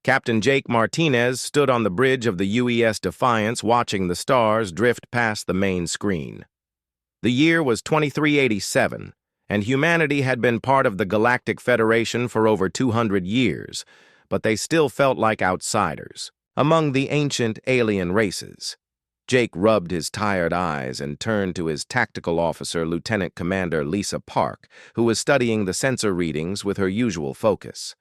Captain Jake Martinez stood on the bridge of the UES Defiance watching the stars drift past the main screen. The year was 2387, and humanity had been part of the Galactic Federation for over 200 years, but they still felt like outsiders, among the ancient alien races. Jake rubbed his tired eyes and turned to his tactical officer, Lieutenant Commander Lisa Park, who was studying the sensor readings with her usual focus.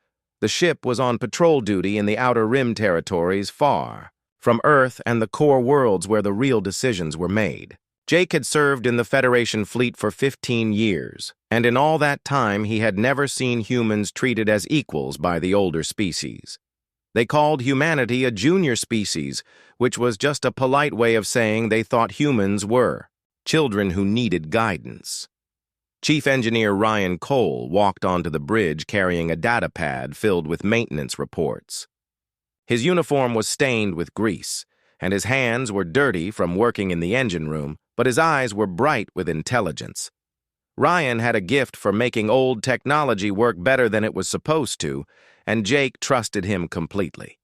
The ship was on patrol duty in the Outer Rim territories far from Earth and the core worlds where the real decisions were made. Jake had served in the Federation fleet for 15 years, and in all that time he had never seen humans treated as equals by the older species. They called humanity a junior species, which was just a polite way of saying they thought humans were children who needed guidance. Chief Engineer Ryan Cole walked onto the bridge carrying a data pad filled with maintenance reports. His uniform was stained with grease, and his hands were dirty from working in the engine room, but his eyes were bright with intelligence. Ryan had a gift for making old technology work better than it was supposed to, and Jake trusted him completely.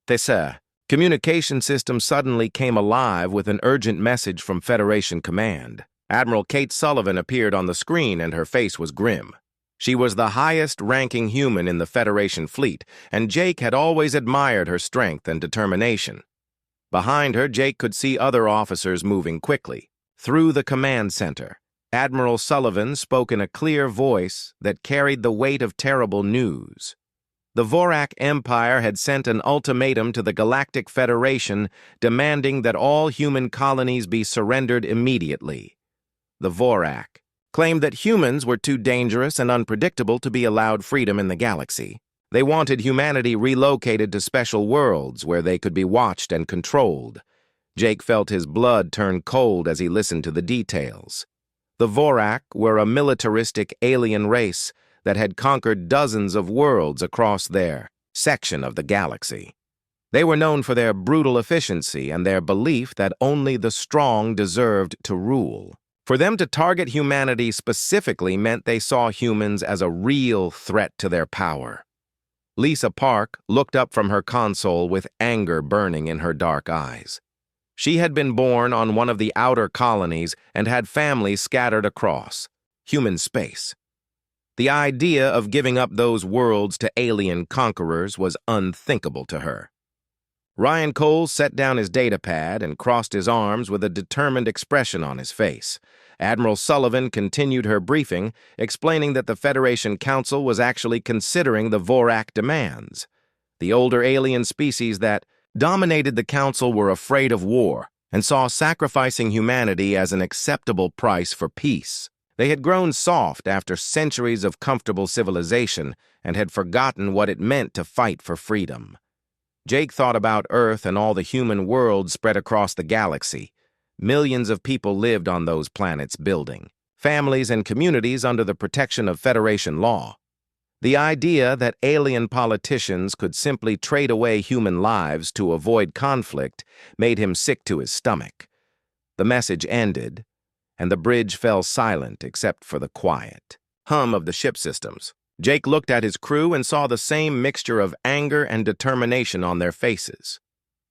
The communication system suddenly came alive with an urgent message from Federation Command. Admiral Kate Sullivan appeared on the screen and her face was grim. She was the highest-ranking human in the Federation fleet, and Jake had always admired her strength and determination. Behind her, Jake could see other officers moving quickly. Through the command center, Admiral Sullivan spoke in a clear voice that carried the weight of terrible news. The Vorak Empire had sent an ultimatum to the Galactic Federation demanding that all human colonies be surrendered immediately. The Vorak claimed that humans were too dangerous and unpredictable to be allowed freedom in the galaxy. They wanted humanity relocated to special worlds where they could be watched and controlled. Jake felt his blood turn cold as he listened to the details. The Vorak were a militaristic alien race that had conquered dozens of worlds across their section of the galaxy. They were known for their brutal efficiency and their belief that only the strong deserved to rule. For them to target humanity specifically meant they saw humans as a real threat to their power. Lisa Park looked up from her console with anger burning in her dark eyes. She had been born on one of the outer colonies and had families scattered across human space. The idea of giving up those worlds to alien conquerors was unthinkable to her. Ryan Cole set down his datapad and crossed his arms with a determined expression on his face. Admiral Sullivan continued her briefing, explaining that the Federation Council was actually considering the Vorak demands. The older alien species that dominated the Council were afraid of war and saw sacrificing humanity as an acceptable price for peace. They had grown soft after centuries of comfortable civilization and had forgotten what it meant to fight for freedom. Jake thought about Earth and all the human worlds spread across the galaxy. Millions of people lived on those planets building families and communities under the protection of Federation law. The idea that alien politicians could simply trade away human lives to avoid conflict made him sick to his stomach. The message ended, and the bridge fell silent except for the quiet hum of the ship systems. Jake looked at his crew and saw the same mixture of anger and determination on their faces.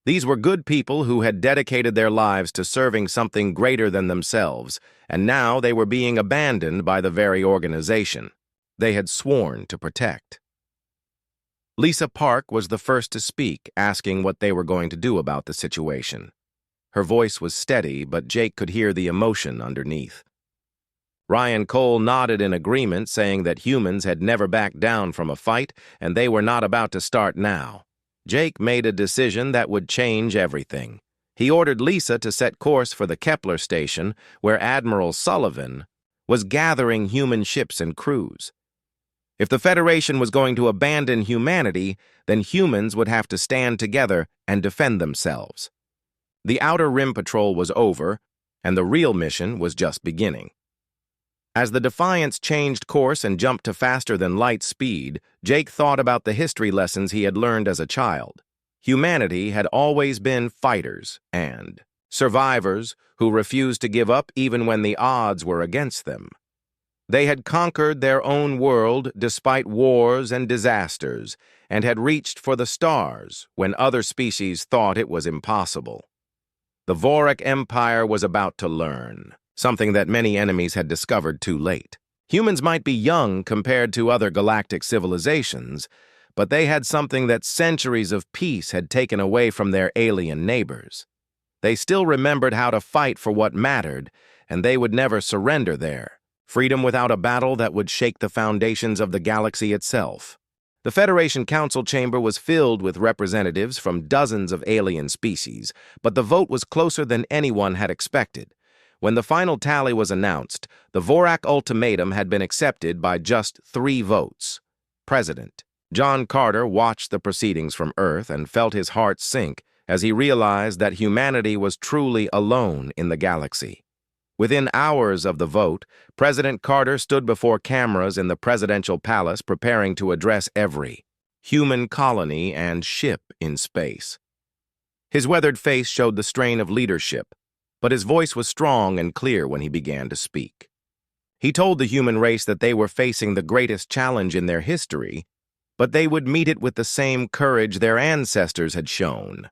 These were good people who had dedicated their lives to serving something greater than themselves, and now they were being abandoned by the very organization they had sworn to protect. Lisa Park was the first to speak, asking what they were going to do about the situation. Her voice was steady, but Jake could hear the emotion underneath. Ryan Cole nodded in agreement, saying that humans had never backed down from a fight, and they were not about to start now. Jake made a decision that would change everything. He ordered Lisa to set course for the Kepler station, where Admiral Sullivan was gathering human ships and crews. If the Federation was going to abandon humanity, then humans would have to stand together and defend themselves. The Outer Rim Patrol was over, and the real mission was just beginning. As the Defiance changed course and jumped to faster-than-light speed, Jake thought about the history lessons he had learned as a child. Humanity had always been fighters and survivors who refused to give up even when the odds were against them. They had conquered their own world despite wars and disasters, and had reached for the stars when other species thought it was impossible. The Vorak Empire was about to learn, something that many enemies had discovered too late. Humans might be young compared to other galactic civilizations, but they had something that centuries of peace had taken away from their alien neighbors. They still remembered how to fight for what mattered, and they would never surrender there. Freedom without a battle that would shake the foundations of the galaxy itself. The Federation Council chamber was filled with representatives from dozens of alien species, but the vote was closer than anyone had expected. When the final tally was announced, the Vorak ultimatum had been accepted by just 3 votes. President John Carter watched the proceedings from Earth and felt his heart sink as he realized that humanity was truly alone in the galaxy. Within hours of the vote, President Carter stood before cameras in the presidential palace preparing to address every human colony and ship in space. His weathered face showed the strain of leadership, but his voice was strong and clear when he began to speak. He told the human race that they were facing the greatest challenge in their history, but they would meet it with the same courage their ancestors had shown.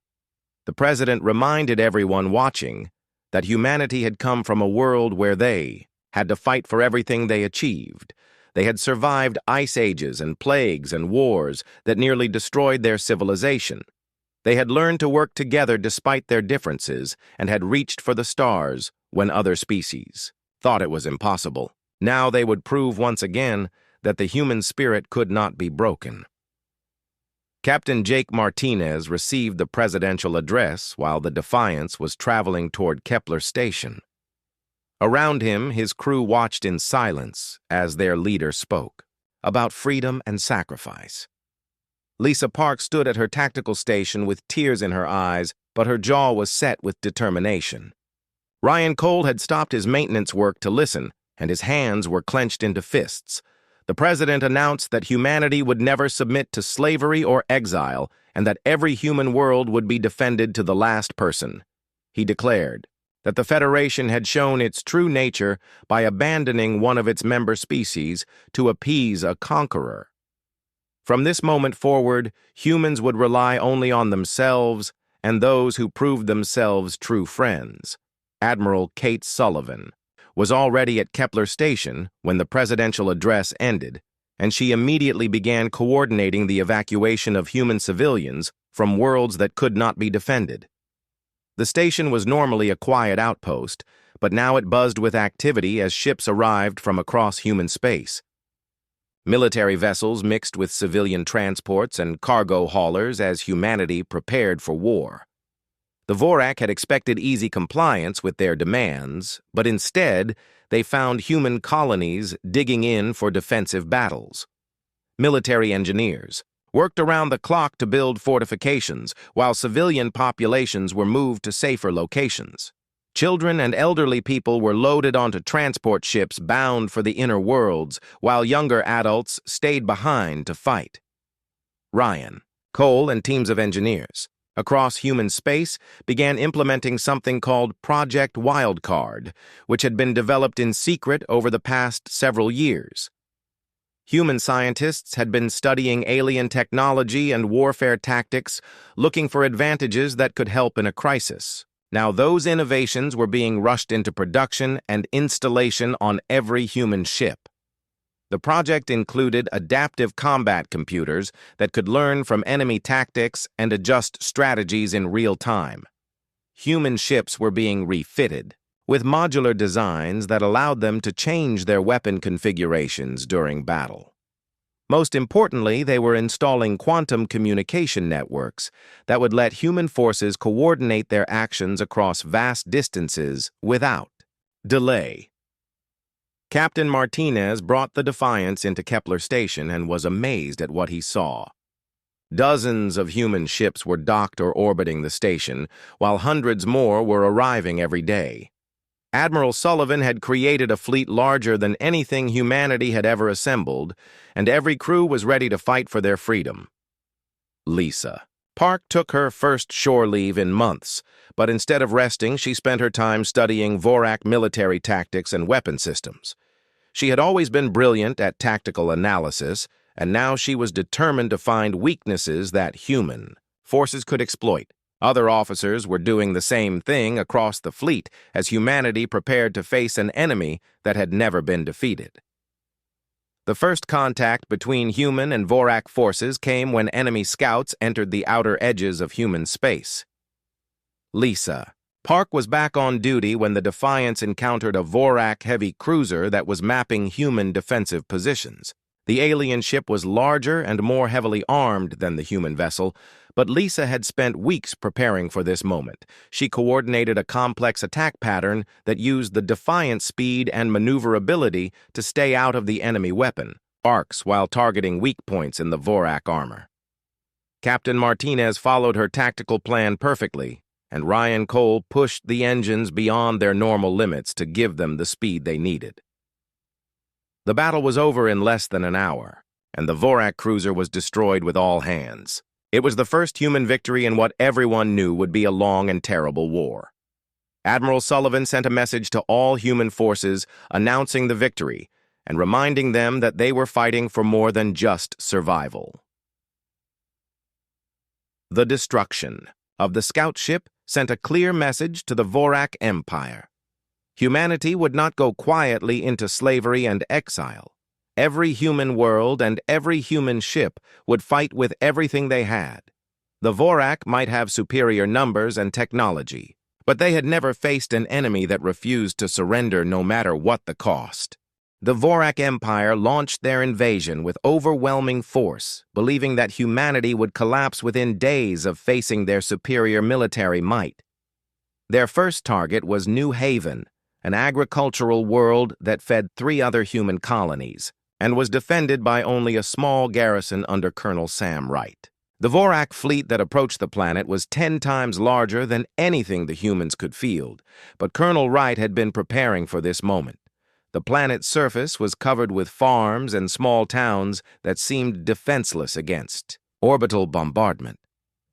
The president reminded everyone watching that humanity had come from a world where they had to fight for everything they achieved. They had survived ice ages and plagues and wars that nearly destroyed their civilization. They had learned to work together despite their differences and had reached for the stars when other species thought it was impossible. Now they would prove once again that the human spirit could not be broken. Captain Jake Martinez received the presidential address while the Defiance was traveling toward Kepler Station. Around him, his crew watched in silence as their leader spoke about freedom and sacrifice. Lisa Park stood at her tactical station with tears in her eyes, but her jaw was set with determination. Ryan Cole had stopped his maintenance work to listen, and his hands were clenched into fists. The president announced that humanity would never submit to slavery or exile, and that every human world would be defended to the last person. He declared that the Federation had shown its true nature by abandoning one of its member species to appease a conqueror. From this moment forward, humans would rely only on themselves and those who proved themselves true friends. Admiral Kate Sullivan was already at Kepler Station when the presidential address ended, and she immediately began coordinating the evacuation of human civilians from worlds that could not be defended. The station was normally a quiet outpost, but now it buzzed with activity as ships arrived from across human space. Military vessels mixed with civilian transports and cargo haulers as humanity prepared for war. The Vorak had expected easy compliance with their demands, but instead, they found human colonies digging in for defensive battles. Military engineers worked around the clock to build fortifications, while civilian populations were moved to safer locations. Children and elderly people were loaded onto transport ships bound for the inner worlds, while younger adults stayed behind to fight. Ryan, Cole, and teams of engineers across human space began implementing something called Project Wildcard, which had been developed in secret over the past several years. Human scientists had been studying alien technology and warfare tactics, looking for advantages that could help in a crisis. Now those innovations were being rushed into production and installation on every human ship. The project included adaptive combat computers that could learn from enemy tactics and adjust strategies in real time. Human ships were being refitted, with modular designs that allowed them to change their weapon configurations during battle. Most importantly, they were installing quantum communication networks that would let human forces coordinate their actions across vast distances without delay. Captain Martinez brought the Defiance into Kepler Station and was amazed at what he saw. Dozens of human ships were docked or orbiting the station, while hundreds more were arriving every day. Admiral Sullivan had created a fleet larger than anything humanity had ever assembled, and every crew was ready to fight for their freedom. Lisa Park took her first shore leave in months, but instead of resting, she spent her time studying Vorak military tactics and weapon systems. She had always been brilliant at tactical analysis, and now she was determined to find weaknesses that human forces could exploit. Other officers were doing the same thing across the fleet as humanity prepared to face an enemy that had never been defeated. The first contact between human and Vorak forces came when enemy scouts entered the outer edges of human space. Lisa. Park was back on duty when the Defiance encountered a Vorak heavy cruiser that was mapping human defensive positions. The alien ship was larger and more heavily armed than the human vessel, but Lisa had spent weeks preparing for this moment. She coordinated a complex attack pattern that used the Defiant's speed and maneuverability to stay out of the enemy weapon, arcs, while targeting weak points in the Vorak armor. Captain Martinez followed her tactical plan perfectly, and Ryan Cole pushed the engines beyond their normal limits to give them the speed they needed. The battle was over in less than an hour, and the Vorak cruiser was destroyed with all hands. It was the first human victory in what everyone knew would be a long and terrible war. Admiral Sullivan sent a message to all human forces announcing the victory and reminding them that they were fighting for more than just survival. The destruction of the scout ship sent a clear message to the Vorak Empire. Humanity would not go quietly into slavery and exile. Every human world and every human ship would fight with everything they had. The Vorak might have superior numbers and technology, but they had never faced an enemy that refused to surrender no matter what the cost. The Vorak Empire launched their invasion with overwhelming force, believing that humanity would collapse within days of facing their superior military might. Their first target was New Haven, an agricultural world that fed 3 other human colonies, and was defended by only a small garrison under Colonel Sam Wright. The Vorak fleet that approached the planet was 10 times larger than anything the humans could field, but Colonel Wright had been preparing for this moment. The planet's surface was covered with farms and small towns that seemed defenseless against orbital bombardment.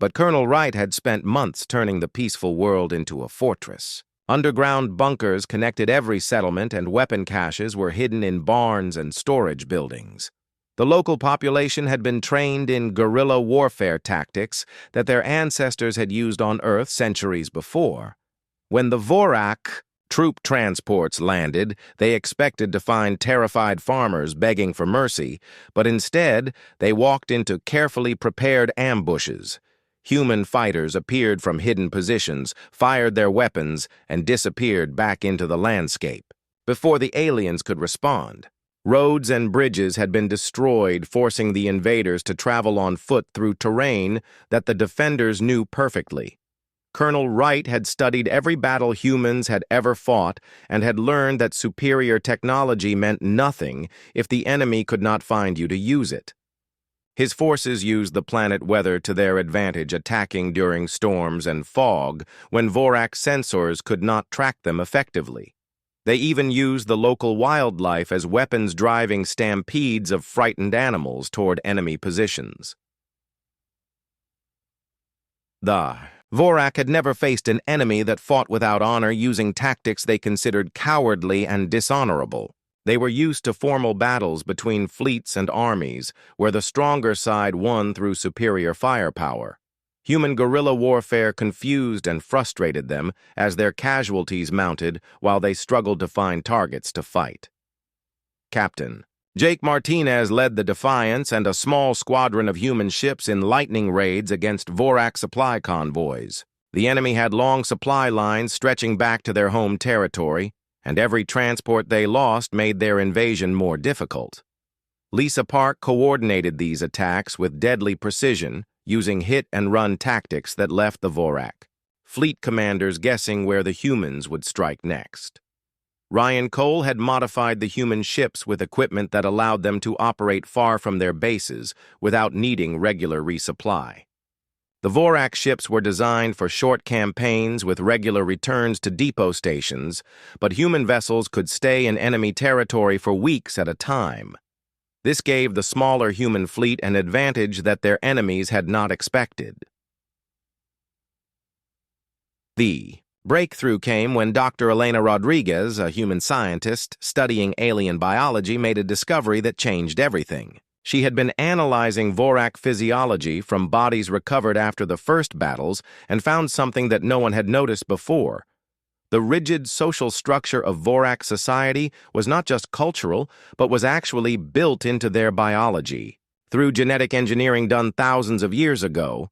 But Colonel Wright had spent months turning the peaceful world into a fortress. Underground bunkers connected every settlement, and weapon caches were hidden in barns and storage buildings. The local population had been trained in guerrilla warfare tactics that their ancestors had used on Earth centuries before. When the Vorak troop transports landed, they expected to find terrified farmers begging for mercy, but instead they walked into carefully prepared ambushes. Human fighters appeared from hidden positions, fired their weapons, and disappeared back into the landscape before the aliens could respond. Roads and bridges had been destroyed, forcing the invaders to travel on foot through terrain that the defenders knew perfectly. Colonel Wright had studied every battle humans had ever fought and had learned that superior technology meant nothing if the enemy could not find you to use it. His forces used the planet weather to their advantage, attacking during storms and fog when Vorak sensors could not track them effectively. They even used the local wildlife as weapons, driving stampedes of frightened animals toward enemy positions. The Vorak had never faced an enemy that fought without honor, using tactics they considered cowardly and dishonorable. They were used to formal battles between fleets and armies, where the stronger side won through superior firepower. Human guerrilla warfare confused and frustrated them as their casualties mounted while they struggled to find targets to fight. Captain Jake Martinez led the Defiance and a small squadron of human ships in lightning raids against Vorak supply convoys. The enemy had long supply lines stretching back to their home territory, and every transport they lost made their invasion more difficult. Lisa Park coordinated these attacks with deadly precision, using hit-and-run tactics that left the Vorak fleet commanders guessing where the humans would strike next. Ryan Cole had modified the human ships with equipment that allowed them to operate far from their bases without needing regular resupply. The Vorak ships were designed for short campaigns with regular returns to depot stations, but human vessels could stay in enemy territory for weeks at a time. This gave the smaller human fleet an advantage that their enemies had not expected. The Breakthrough came when Dr. Elena Rodriguez, a human scientist studying alien biology, made a discovery that changed everything. She had been analyzing Vorak physiology from bodies recovered after the first battles and found something that no one had noticed before. The rigid social structure of Vorak society was not just cultural, but was actually built into their biology. Through genetic engineering done thousands of years ago,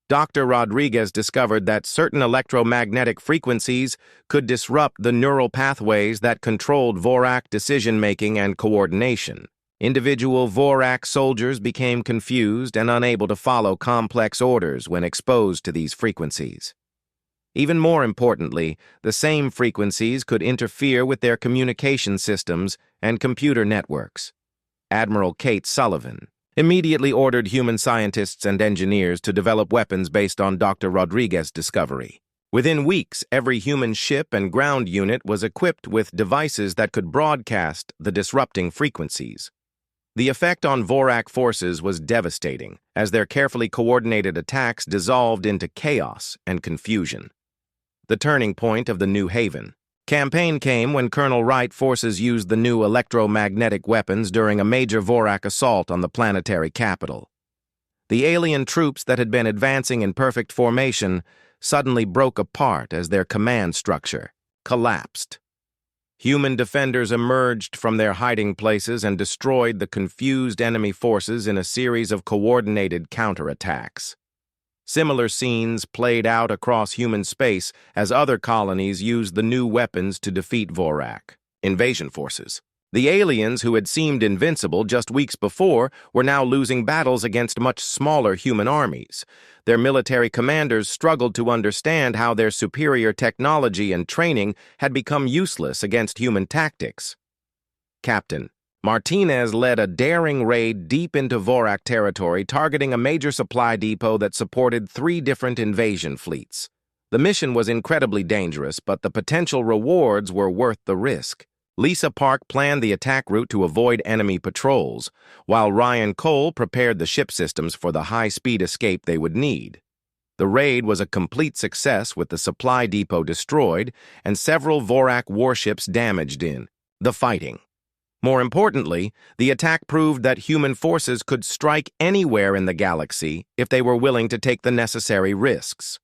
Dr. Rodriguez discovered that certain electromagnetic frequencies could disrupt the neural pathways that controlled Vorak decision-making and coordination. Individual Vorak soldiers became confused and unable to follow complex orders when exposed to these frequencies. Even more importantly, the same frequencies could interfere with their communication systems and computer networks. Admiral Kate Sullivan immediately ordered human scientists and engineers to develop weapons based on Dr. Rodriguez's discovery. Within weeks, every human ship and ground unit was equipped with devices that could broadcast the disrupting frequencies. The effect on Vorak forces was devastating, as their carefully coordinated attacks dissolved into chaos and confusion. The turning point of the New Haven campaign came when Colonel Wright forces used the new electromagnetic weapons during a major Vorak assault on the planetary capital. The alien troops that had been advancing in perfect formation suddenly broke apart as their command structure collapsed. Human defenders emerged from their hiding places and destroyed the confused enemy forces in a series of coordinated counterattacks. Similar scenes played out across human space as other colonies used the new weapons to defeat Vorak invasion forces. The aliens who had seemed invincible just weeks before were now losing battles against much smaller human armies. Their military commanders struggled to understand how their superior technology and training had become useless against human tactics. Captain Martinez led a daring raid deep into Vorak territory, targeting a major supply depot that supported 3 different invasion fleets. The mission was incredibly dangerous, but the potential rewards were worth the risk. Lisa Park planned the attack route to avoid enemy patrols, while Ryan Cole prepared the ship systems for the high-speed escape they would need. The raid was a complete success, with the supply depot destroyed and several Vorak warships damaged in the fighting. More importantly, the attack proved that human forces could strike anywhere in the galaxy if they were willing to take the necessary risks.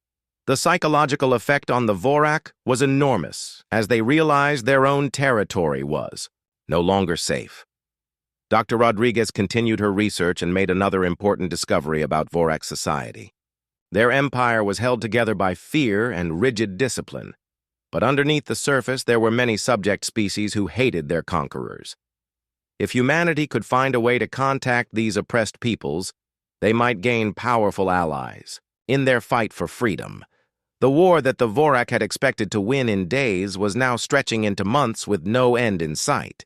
The psychological effect on the Vorak was enormous, as they realized their own territory was no longer safe. Dr. Rodriguez continued her research and made another important discovery about Vorak society. Their empire was held together by fear and rigid discipline, but underneath the surface there were many subject species who hated their conquerors. If humanity could find a way to contact these oppressed peoples, they might gain powerful allies in their fight for freedom. The war that the Vorak had expected to win in days was now stretching into months with no end in sight.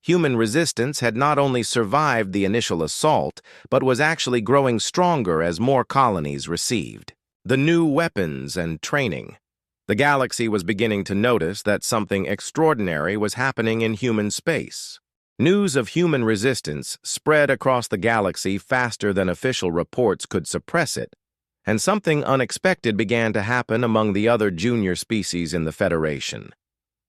Human resistance had not only survived the initial assault, but was actually growing stronger as more colonies received the new weapons and training. The galaxy was beginning to notice that something extraordinary was happening in human space. News of human resistance spread across the galaxy faster than official reports could suppress it, and something unexpected began to happen among the other junior species in the Federation.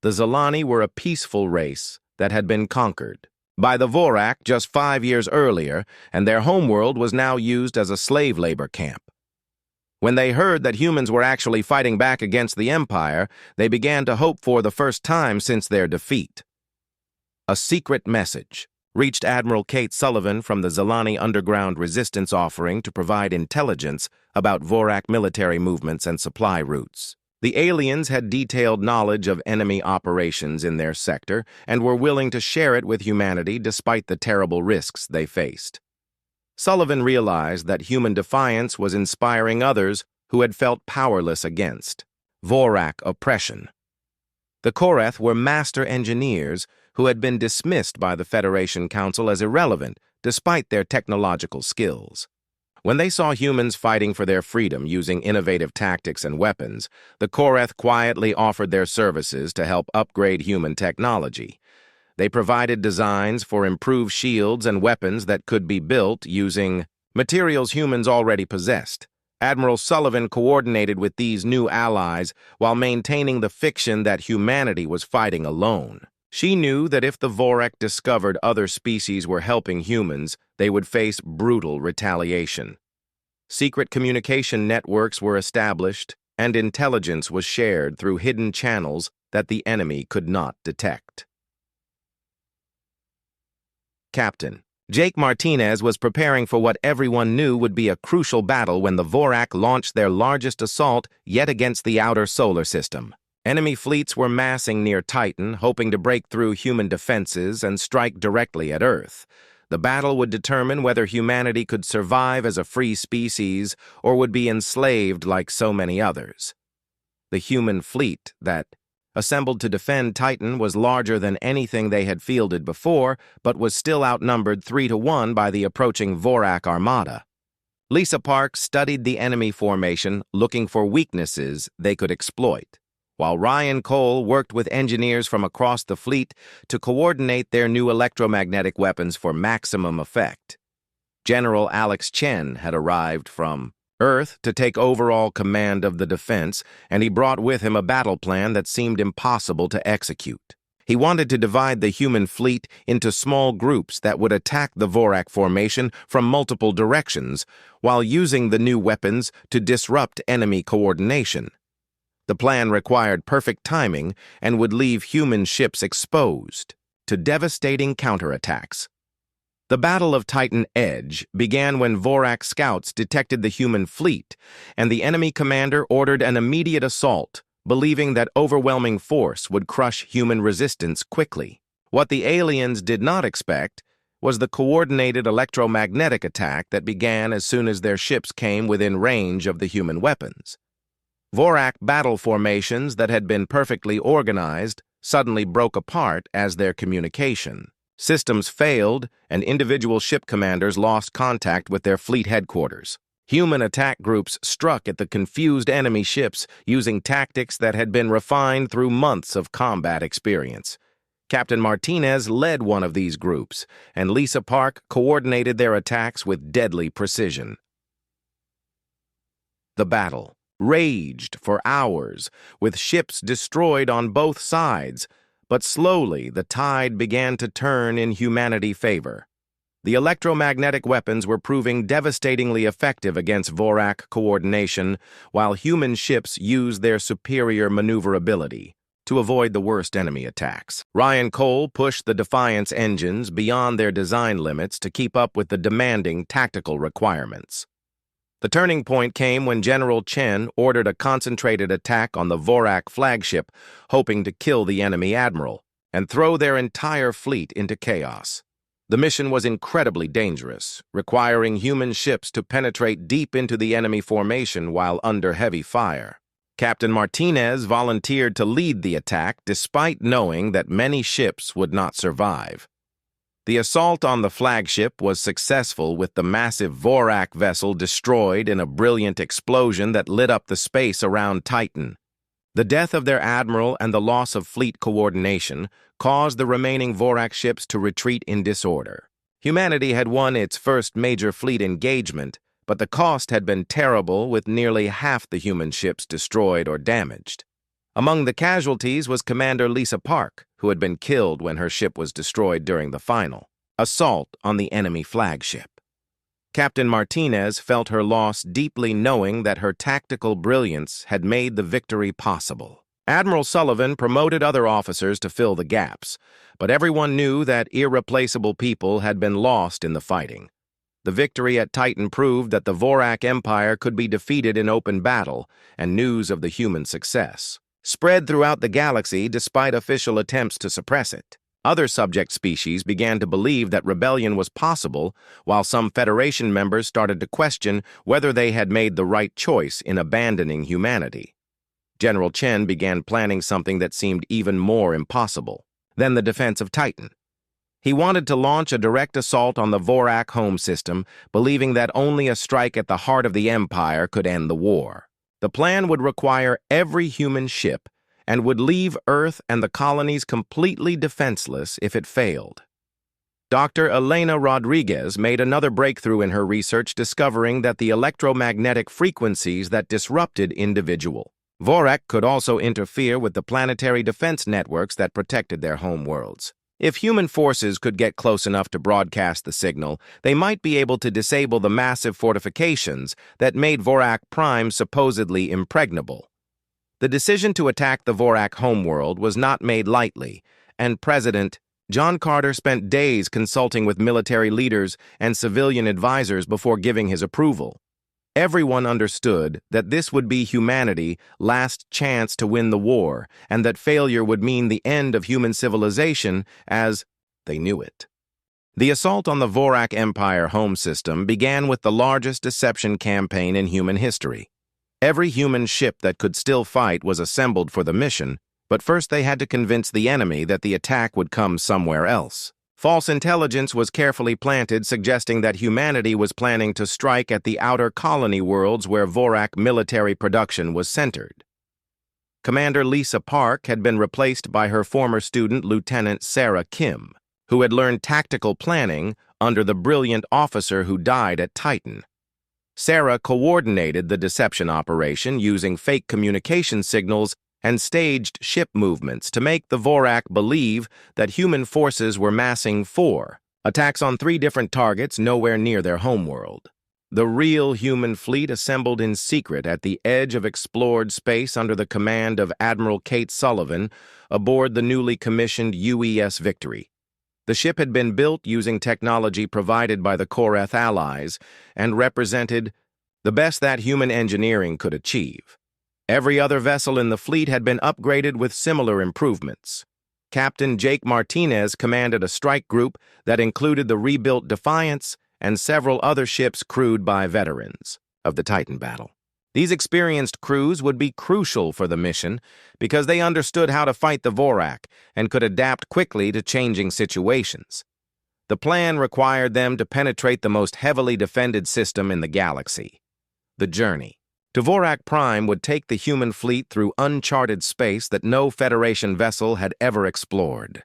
The Zilani were a peaceful race that had been conquered by the Vorak just 5 years earlier, and their homeworld was now used as a slave labor camp. When they heard that humans were actually fighting back against the Empire, they began to hope for the first time since their defeat. A secret message reached Admiral Kate Sullivan from the Zilani Underground Resistance offering to provide intelligence about Vorak military movements and supply routes. The aliens had detailed knowledge of enemy operations in their sector and were willing to share it with humanity despite the terrible risks they faced. Sullivan realized that human defiance was inspiring others who had felt powerless against Vorak oppression. The Koreth were master engineers who had been dismissed by the Federation Council as irrelevant despite their technological skills. When they saw humans fighting for their freedom using innovative tactics and weapons, the Koreth quietly offered their services to help upgrade human technology. They provided designs for improved shields and weapons that could be built using materials humans already possessed. Admiral Sullivan coordinated with these new allies while maintaining the fiction that humanity was fighting alone. She knew that if the Vorak discovered other species were helping humans, they would face brutal retaliation. Secret communication networks were established, and intelligence was shared through hidden channels that the enemy could not detect. Captain Jake Martinez was preparing for what everyone knew would be a crucial battle when the Vorak launched their largest assault yet against the outer solar system. Enemy fleets were massing near Titan, hoping to break through human defenses and strike directly at Earth. The battle would determine whether humanity could survive as a free species or would be enslaved like so many others. The human fleet that assembled to defend Titan was larger than anything they had fielded before, but was still outnumbered 3-1 by the approaching Vorak armada. Lisa Park studied the enemy formation, looking for weaknesses they could exploit, while Ryan Cole worked with engineers from across the fleet to coordinate their new electromagnetic weapons for maximum effect. General Alex Chen had arrived from Earth to take overall command of the defense, and he brought with him a battle plan that seemed impossible to execute. He wanted to divide the human fleet into small groups that would attack the Vorak formation from multiple directions, while using the new weapons to disrupt enemy coordination. The plan required perfect timing and would leave human ships exposed to devastating counterattacks. The Battle of Titan Edge began when Vorak scouts detected the human fleet, and the enemy commander ordered an immediate assault, believing that overwhelming force would crush human resistance quickly. What the aliens did not expect was the coordinated electromagnetic attack that began as soon as their ships came within range of the human weapons. Vorak battle formations that had been perfectly organized suddenly broke apart as their communication. Systems failed, and individual ship commanders lost contact with their fleet headquarters. Human attack groups struck at the confused enemy ships using tactics that had been refined through months of combat experience. Captain Martinez led one of these groups, and Lisa Park coordinated their attacks with deadly precision. The battle raged for hours, with ships destroyed on both sides, but slowly the tide began to turn in humanity's favor. The electromagnetic weapons were proving devastatingly effective against Vorak coordination, while human ships used their superior maneuverability to avoid the worst enemy attacks. Ryan Cole pushed the Defiance engines beyond their design limits to keep up with the demanding tactical requirements. The turning point came when General Chen ordered a concentrated attack on the Vorak flagship, hoping to kill the enemy admiral and throw their entire fleet into chaos. The mission was incredibly dangerous, requiring human ships to penetrate deep into the enemy formation while under heavy fire. Captain Martinez volunteered to lead the attack despite knowing that many ships would not survive. The assault on the flagship was successful, with the massive Vorak vessel destroyed in a brilliant explosion that lit up the space around Titan. The death of their admiral and the loss of fleet coordination caused the remaining Vorak ships to retreat in disorder. Humanity had won its first major fleet engagement, but the cost had been terrible, with nearly half the human ships destroyed or damaged. Among the casualties was Commander Lisa Park, who had been killed when her ship was destroyed during the final assault on the enemy flagship. Captain Martinez felt her loss deeply, knowing that her tactical brilliance had made the victory possible. Admiral Sullivan promoted other officers to fill the gaps, but everyone knew that irreplaceable people had been lost in the fighting. The victory at Titan proved that the Vorak Empire could be defeated in open battle, and news of the human success spread throughout the galaxy despite official attempts to suppress it. Other subject species began to believe that rebellion was possible, while some Federation members started to question whether they had made the right choice in abandoning humanity. General Chen began planning something that seemed even more impossible than the defense of Titan. He wanted to launch a direct assault on the Vorak home system, believing that only a strike at the heart of the Empire could end the war. The plan would require every human ship and would leave Earth and the colonies completely defenseless if it failed. Dr. Elena Rodriguez made another breakthrough in her research, discovering that the electromagnetic frequencies that disrupted individual Vorak could also interfere with the planetary defense networks that protected their homeworlds. If human forces could get close enough to broadcast the signal, they might be able to disable the massive fortifications that made Vorak Prime supposedly impregnable. The decision to attack the Vorak homeworld was not made lightly, and President John Carter spent days consulting with military leaders and civilian advisors before giving his approval. Everyone understood that this would be humanity's last chance to win the war, and that failure would mean the end of human civilization as they knew it. The assault on the Vorak Empire home system began with the largest deception campaign in human history. Every human ship that could still fight was assembled for the mission, but first they had to convince the enemy that the attack would come somewhere else. False intelligence was carefully planted, suggesting that humanity was planning to strike at the outer colony worlds where Vorak military production was centered. Commander Lisa Park had been replaced by her former student, Lieutenant Sarah Kim, who had learned tactical planning under the brilliant officer who died at Titan. Sarah coordinated the deception operation using fake communication signals and staged ship movements to make the Vorak believe that human forces were massing 4 attacks on 3 different targets nowhere near their homeworld. The real human fleet assembled in secret at the edge of explored space under the command of Admiral Kate Sullivan aboard the newly commissioned UES Victory. The ship had been built using technology provided by the Koreth allies and represented the best that human engineering could achieve. Every other vessel in the fleet had been upgraded with similar improvements. Captain Jake Martinez commanded a strike group that included the rebuilt Defiance and several other ships crewed by veterans of the Titan battle. These experienced crews would be crucial for the mission because they understood how to fight the Vorak and could adapt quickly to changing situations. The plan required them to penetrate the most heavily defended system in the galaxy, the Journey. To Vorak Prime would take the human fleet through uncharted space that no Federation vessel had ever explored.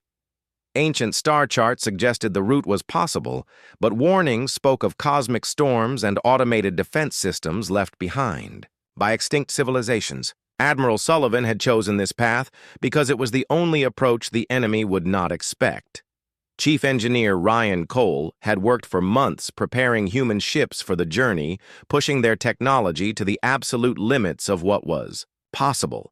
Ancient star charts suggested the route was possible, but warnings spoke of cosmic storms and automated defense systems left behind by extinct civilizations. Admiral Sullivan had chosen this path because it was the only approach the enemy would not expect. Chief Engineer Ryan Cole had worked for months preparing human ships for the Journey, pushing their technology to the absolute limits of what was possible.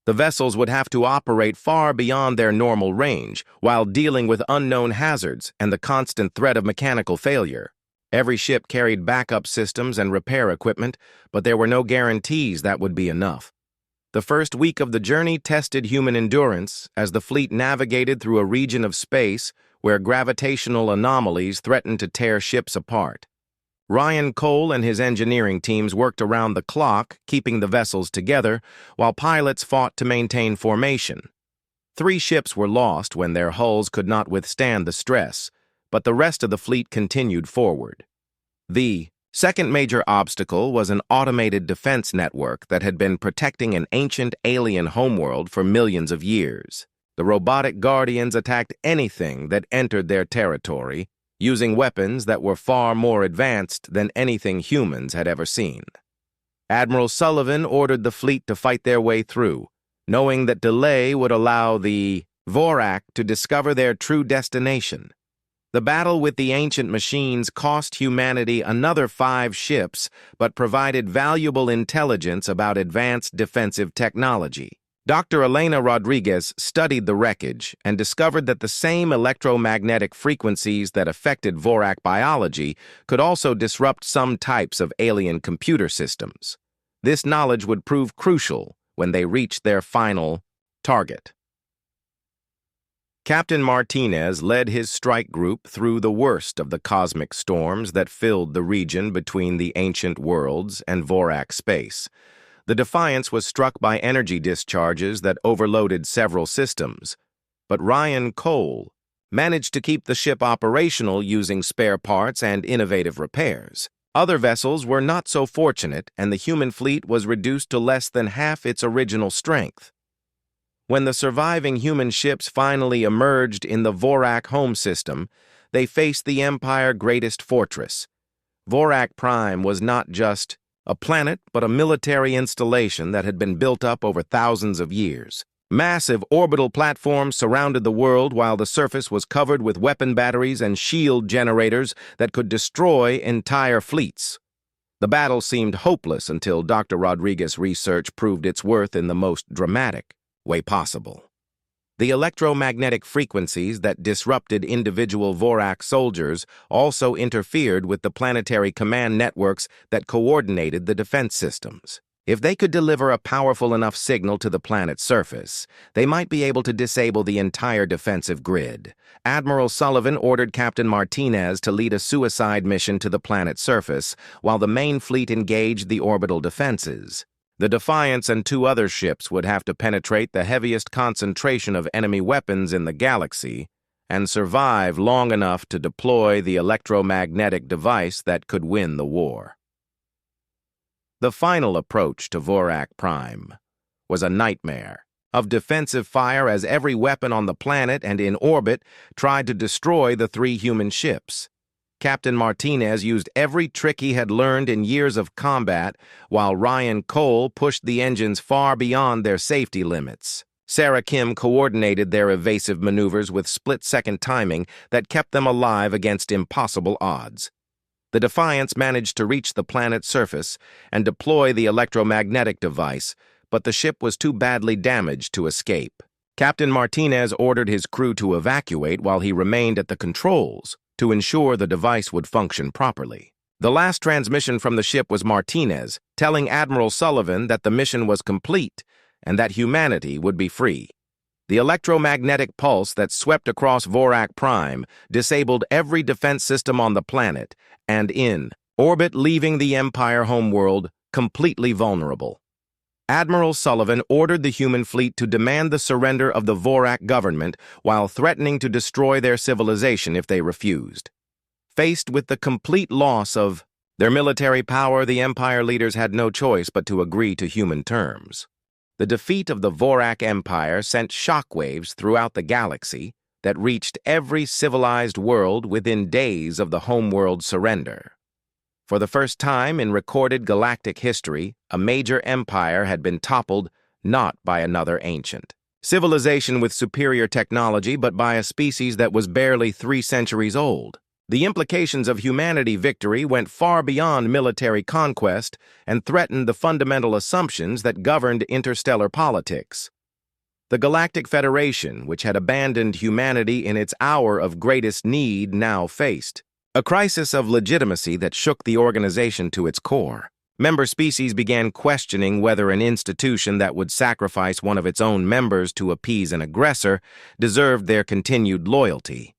The vessels would have to operate far beyond their normal range while dealing with unknown hazards and the constant threat of mechanical failure. Every ship carried backup systems and repair equipment, but there were no guarantees that would be enough. The first week of the Journey tested human endurance as the fleet navigated through a region of space where gravitational anomalies threatened to tear ships apart. Ryan Cole and his engineering teams worked around the clock, keeping the vessels together, while pilots fought to maintain formation. 3 ships were lost when their hulls could not withstand the stress, but the rest of the fleet continued forward. The second major obstacle was an automated defense network that had been protecting an ancient alien homeworld for millions of years. The robotic guardians attacked anything that entered their territory, using weapons that were far more advanced than anything humans had ever seen. Admiral Sullivan ordered the fleet to fight their way through, knowing that delay would allow the Vorak to discover their true destination. The battle with the ancient machines cost humanity another 5 ships, but provided valuable intelligence about advanced defensive technology. Dr. Elena Rodriguez studied the wreckage and discovered that the same electromagnetic frequencies that affected Vorak biology could also disrupt some types of alien computer systems. This knowledge would prove crucial when they reached their final target. Captain Martinez led his strike group through the worst of the cosmic storms that filled the region between the ancient worlds and Vorak space. The Defiance was struck by energy discharges that overloaded several systems, but Ryan Cole managed to keep the ship operational using spare parts and innovative repairs. Other vessels were not so fortunate, and the human fleet was reduced to less than half its original strength. When the surviving human ships finally emerged in the Vorak home system, they faced the Empire's greatest fortress. Vorak Prime was not just a planet, but a military installation that had been built up over thousands of years. Massive orbital platforms surrounded the world, while the surface was covered with weapon batteries and shield generators that could destroy entire fleets. The battle seemed hopeless until Dr. Rodriguez's research proved its worth in the most dramatic way possible. The electromagnetic frequencies that disrupted individual Vorak soldiers also interfered with the planetary command networks that coordinated the defense systems. If they could deliver a powerful enough signal to the planet's surface, they might be able to disable the entire defensive grid. Admiral Sullivan ordered Captain Martinez to lead a suicide mission to the planet's surface, while the main fleet engaged the orbital defenses. The Defiance and 2 other ships would have to penetrate the heaviest concentration of enemy weapons in the galaxy and survive long enough to deploy the electromagnetic device that could win the war. The final approach to Vorak Prime was a nightmare of defensive fire, as every weapon on the planet and in orbit tried to destroy the 3 human ships. Captain Martinez used every trick he had learned in years of combat, while Ryan Cole pushed the engines far beyond their safety limits. Sarah Kim coordinated their evasive maneuvers with split-second timing that kept them alive against impossible odds. The Defiance managed to reach the planet's surface and deploy the electromagnetic device, but the ship was too badly damaged to escape. Captain Martinez ordered his crew to evacuate while he remained at the controls to ensure the device would function properly. The last transmission from the ship was Martinez, telling Admiral Sullivan that the mission was complete and that humanity would be free. The electromagnetic pulse that swept across Vorak Prime disabled every defense system on the planet and in orbit, leaving the Empire homeworld completely vulnerable. Admiral Sullivan ordered the human fleet to demand the surrender of the Vorak government while threatening to destroy their civilization if they refused. Faced with the complete loss of their military power, the Empire leaders had no choice but to agree to human terms. The defeat of the Vorak Empire sent shockwaves throughout the galaxy that reached every civilized world within days of the homeworld's surrender. For the first time in recorded galactic history, a major empire had been toppled not by another ancient civilization with superior technology, but by a species that was barely 3 centuries old. The implications of humanity victory went far beyond military conquest and threatened the fundamental assumptions that governed interstellar politics. The Galactic Federation, which had abandoned humanity in its hour of greatest need, now faced a crisis of legitimacy that shook the organization to its core. Member species began questioning whether an institution that would sacrifice one of its own members to appease an aggressor deserved their continued loyalty.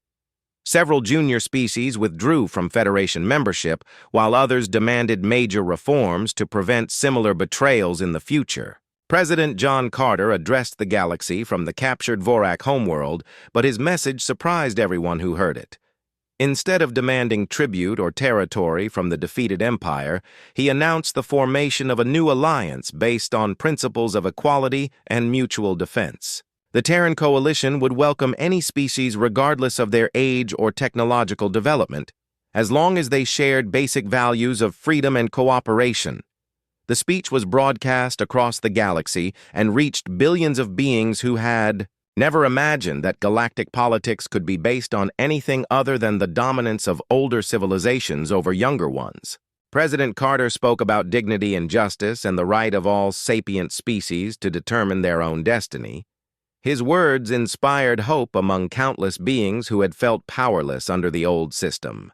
Several junior species withdrew from Federation membership, while others demanded major reforms to prevent similar betrayals in the future. President John Carter addressed the galaxy from the captured Vorak homeworld, but his message surprised everyone who heard it. Instead of demanding tribute or territory from the defeated empire, he announced the formation of a new alliance based on principles of equality and mutual defense. The Terran Coalition would welcome any species regardless of their age or technological development, as long as they shared basic values of freedom and cooperation. The speech was broadcast across the galaxy and reached billions of beings who had never imagined that galactic politics could be based on anything other than the dominance of older civilizations over younger ones. President Carter spoke about dignity and justice and the right of all sapient species to determine their own destiny. His words inspired hope among countless beings who had felt powerless under the old system.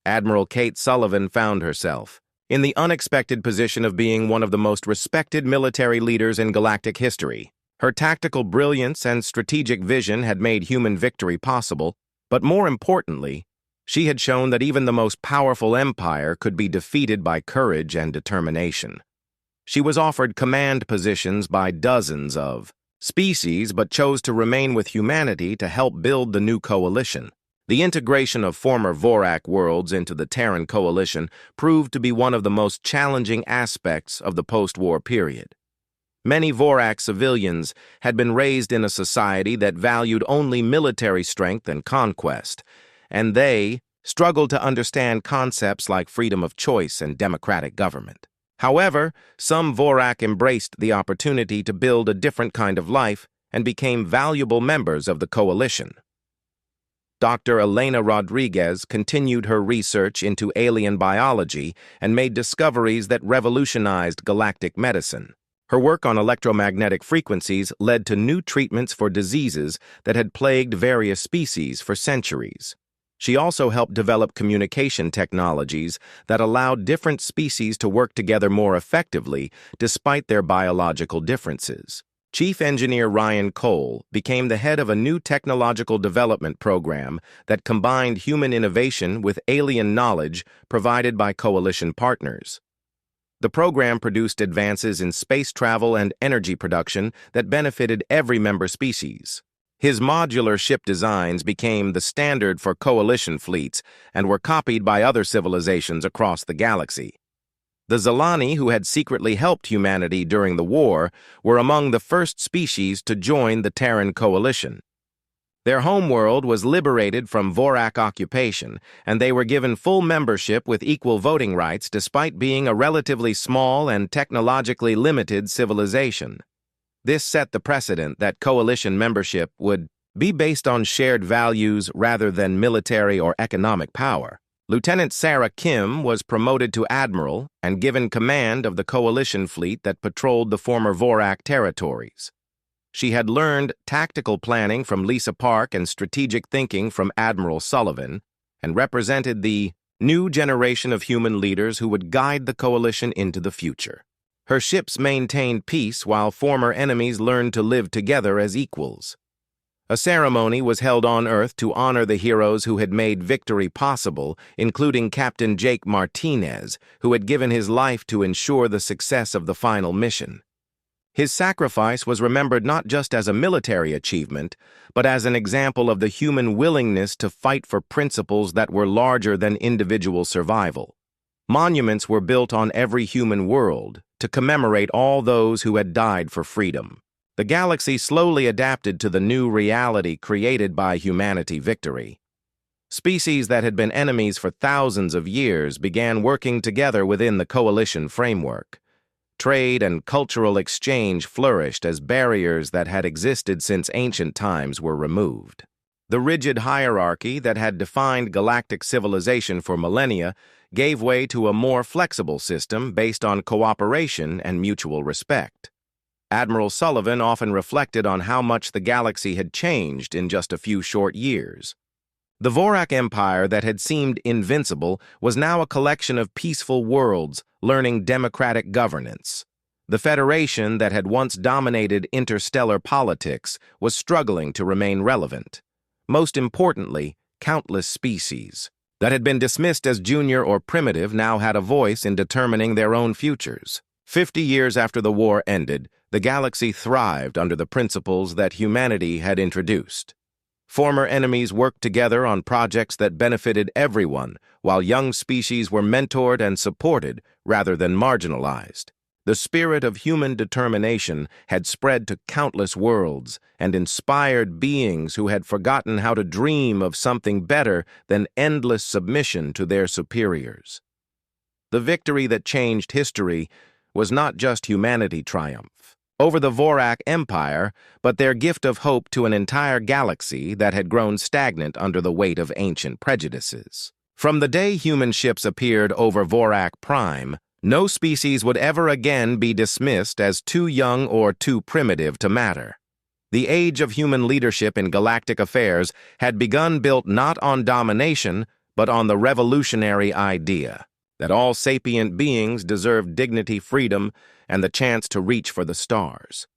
Admiral Kate Sullivan found herself in the unexpected position of being one of the most respected military leaders in galactic history. Her tactical brilliance and strategic vision had made human victory possible, but more importantly, she had shown that even the most powerful empire could be defeated by courage and determination. She was offered command positions by dozens of species, but chose to remain with humanity to help build the new coalition. The integration of former Vorak worlds into the Terran Coalition proved to be one of the most challenging aspects of the post-war period. Many Vorak civilians had been raised in a society that valued only military strength and conquest, and they struggled to understand concepts like freedom of choice and democratic government. However, some Vorak embraced the opportunity to build a different kind of life and became valuable members of the coalition. Dr. Elena Rodriguez continued her research into alien biology and made discoveries that revolutionized galactic medicine. Her work on electromagnetic frequencies led to new treatments for diseases that had plagued various species for centuries. She also helped develop communication technologies that allowed different species to work together more effectively despite their biological differences. Chief Engineer Ryan Cole became the head of a new technological development program that combined human innovation with alien knowledge provided by coalition partners. The program produced advances in space travel and energy production that benefited every member species. His modular ship designs became the standard for coalition fleets and were copied by other civilizations across the galaxy. The Zelani, who had secretly helped humanity during the war, were among the first species to join the Terran coalition. Their homeworld was liberated from Vorak occupation, and they were given full membership with equal voting rights despite being a relatively small and technologically limited civilization. This set the precedent that coalition membership would be based on shared values rather than military or economic power. Lieutenant Sarah Kim was promoted to admiral and given command of the coalition fleet that patrolled the former Vorak territories. She had learned tactical planning from Lisa Park and strategic thinking from Admiral Sullivan, and represented the new generation of human leaders who would guide the coalition into the future. Her ships maintained peace while former enemies learned to live together as equals. A ceremony was held on Earth to honor the heroes who had made victory possible, including Captain Jake Martinez, who had given his life to ensure the success of the final mission. His sacrifice was remembered not just as a military achievement, but as an example of the human willingness to fight for principles that were larger than individual survival. Monuments were built on every human world to commemorate all those who had died for freedom. The galaxy slowly adapted to the new reality created by humanity victory. Species that had been enemies for thousands of years began working together within the coalition framework. Trade and cultural exchange flourished as barriers that had existed since ancient times were removed. The rigid hierarchy that had defined galactic civilization for millennia gave way to a more flexible system based on cooperation and mutual respect. Admiral Sullivan often reflected on how much the galaxy had changed in just a few short years. The Vorak Empire that had seemed invincible was now a collection of peaceful worlds learning democratic governance. The Federation that had once dominated interstellar politics was struggling to remain relevant. Most importantly, countless species that had been dismissed as junior or primitive now had a voice in determining their own futures. 50 years after the war ended, the galaxy thrived under the principles that humanity had introduced. Former enemies worked together on projects that benefited everyone, while young species were mentored and supported rather than marginalized. The spirit of human determination had spread to countless worlds and inspired beings who had forgotten how to dream of something better than endless submission to their superiors. The victory that changed history was not just humanity triumph over the Vorak Empire, but their gift of hope to an entire galaxy that had grown stagnant under the weight of ancient prejudices. From the day human ships appeared over Vorak Prime, no species would ever again be dismissed as too young or too primitive to matter. The age of human leadership in galactic affairs had begun, built not on domination, but on the revolutionary idea that all sapient beings deserved dignity, freedom, and the chance to reach for the stars.